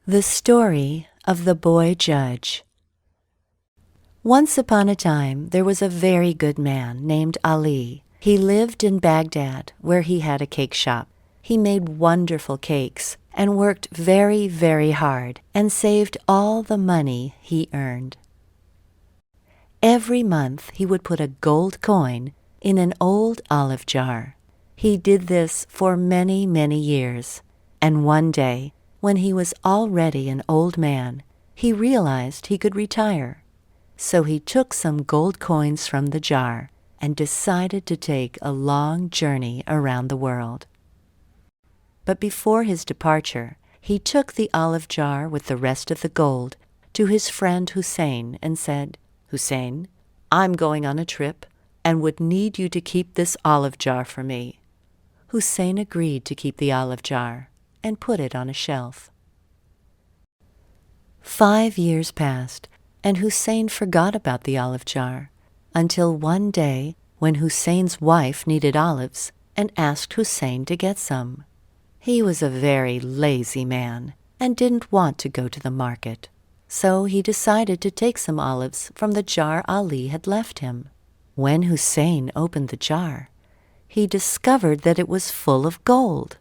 The Story of the Boy Judge. Once upon a time, there was a very good man named Ali. He lived in Baghdad, where he had a cake shop. He made wonderful cakes and worked very, very hard and saved all the money he earned. Every month, he would put a gold coin in an old olive jar. He did this for many, many years, and one day, when he was already an old man, he realized he could retire. So he took some gold coins from the jar and decided to take a long journey around the world. But before his departure, he took the olive jar with the rest of the gold to his friend Hussein and said, "Hussein, I'm going on a trip and would need you to keep this olive jar for me." Hussein agreed to keep the olive jar and put it on a shelf. 5 years passed, and Hussein forgot about the olive jar, until one day when Hussein's wife needed olives and asked Hussein to get some. He was a very lazy man and didn't want to go to the market, so he decided to take some olives from the jar Ali had left him. When Hussein opened the jar, he discovered that it was full of gold.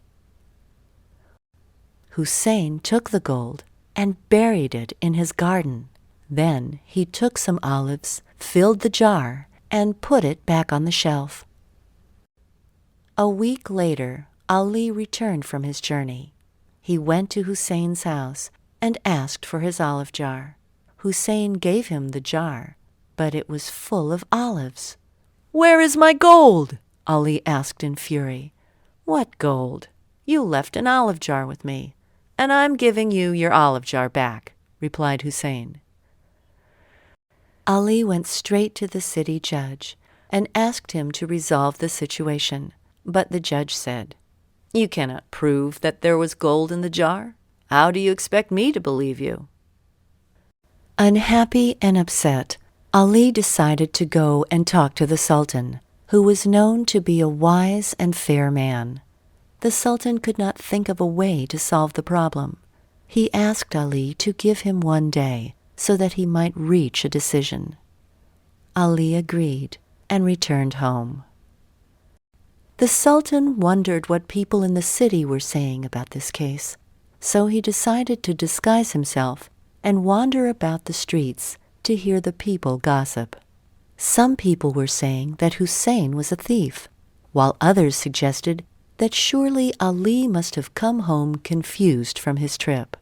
Hussein took the gold and buried it in his garden. Then he took some olives, filled the jar, and put it back on the shelf. A week later, Ali returned from his journey. He went to Hussein's house and asked for his olive jar. Hussein gave him the jar, but it was full of olives. "Where is my gold?" Ali asked in fury. "What gold? You left an olive jar with me, and I'm giving you your olive jar back," replied Hussein. Ali went straight to the city judge and asked him to resolve the situation, but the judge said, "You cannot prove that there was gold in the jar. How do you expect me to believe you?" Unhappy and upset, Ali decided to go and talk to the Sultan, who was known to be a wise and fair man. The Sultan could not think of a way to solve the problem. He asked Ali to give him one day so that he might reach a decision. Ali agreed and returned home. The Sultan wondered what people in the city were saying about this case, so he decided to disguise himself and wander about the streets to hear the people gossip. Some people were saying that Hussein was a thief, while others suggested that surely Ali must have come home confused from his trip.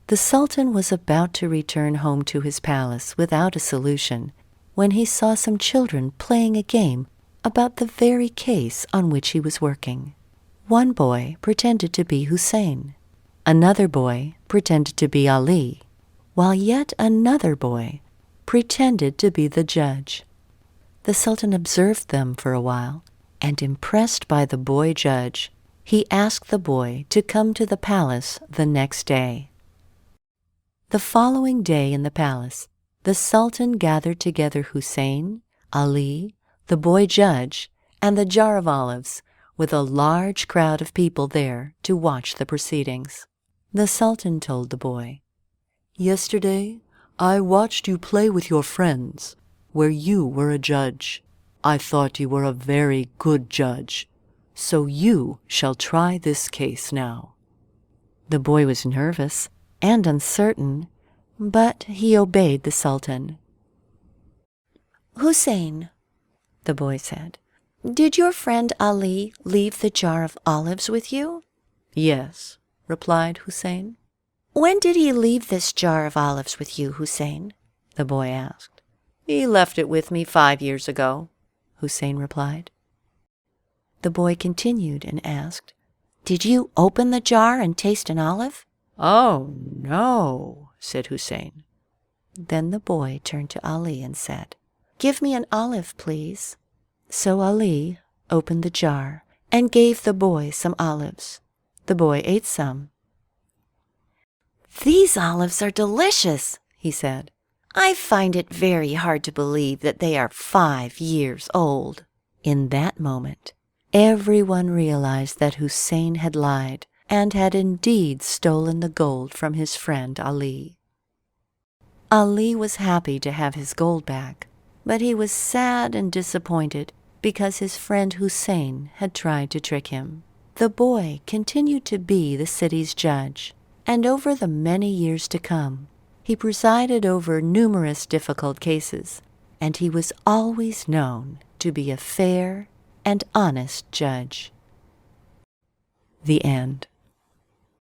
The Sultan was about to return home to his palace without a solution when he saw some children playing a game about the very case on which he was working. One boy pretended to be Hussein. Another boy pretended to be Ali, while yet another boy pretended to be the judge. The Sultan observed them for a while, and impressed by the boy judge, he asked the boy to come to the palace the next day. The following day in the palace, the Sultan gathered together Hussein, Ali, the boy judge, and the jar of olives, with a large crowd of people there to watch the proceedings. The Sultan told the boy, "Yesterday, I watched you play with your friends, where you were a judge. I thought you were a very good judge, so you shall try this case now." The boy was nervous and uncertain, but he obeyed the Sultan. "Hussein," the boy said, "did your friend Ali leave the jar of olives with you?" "Yes," replied Hussein. "When did he leave this jar of olives with you, Hussein?" the boy asked. "He left it with me 5 years ago," Hussein replied. The boy continued and asked, "Did you open the jar and taste an olive?" "Oh, no," said Hussein. Then the boy turned to Ali and said, "Give me an olive, please." So Ali opened the jar and gave the boy some olives. The boy ate some. "These olives are delicious," he said. "I find it very hard to believe that they are 5 years old." In that moment, everyone realized that Hussein had lied and had indeed stolen the gold from his friend Ali. Ali was happy to have his gold back, but he was sad and disappointed because his friend Hussein had tried to trick him. The boy continued to be the city's judge, and over the many years to come, he presided over numerous difficult cases, and he was always known to be a fair and honest judge. The end.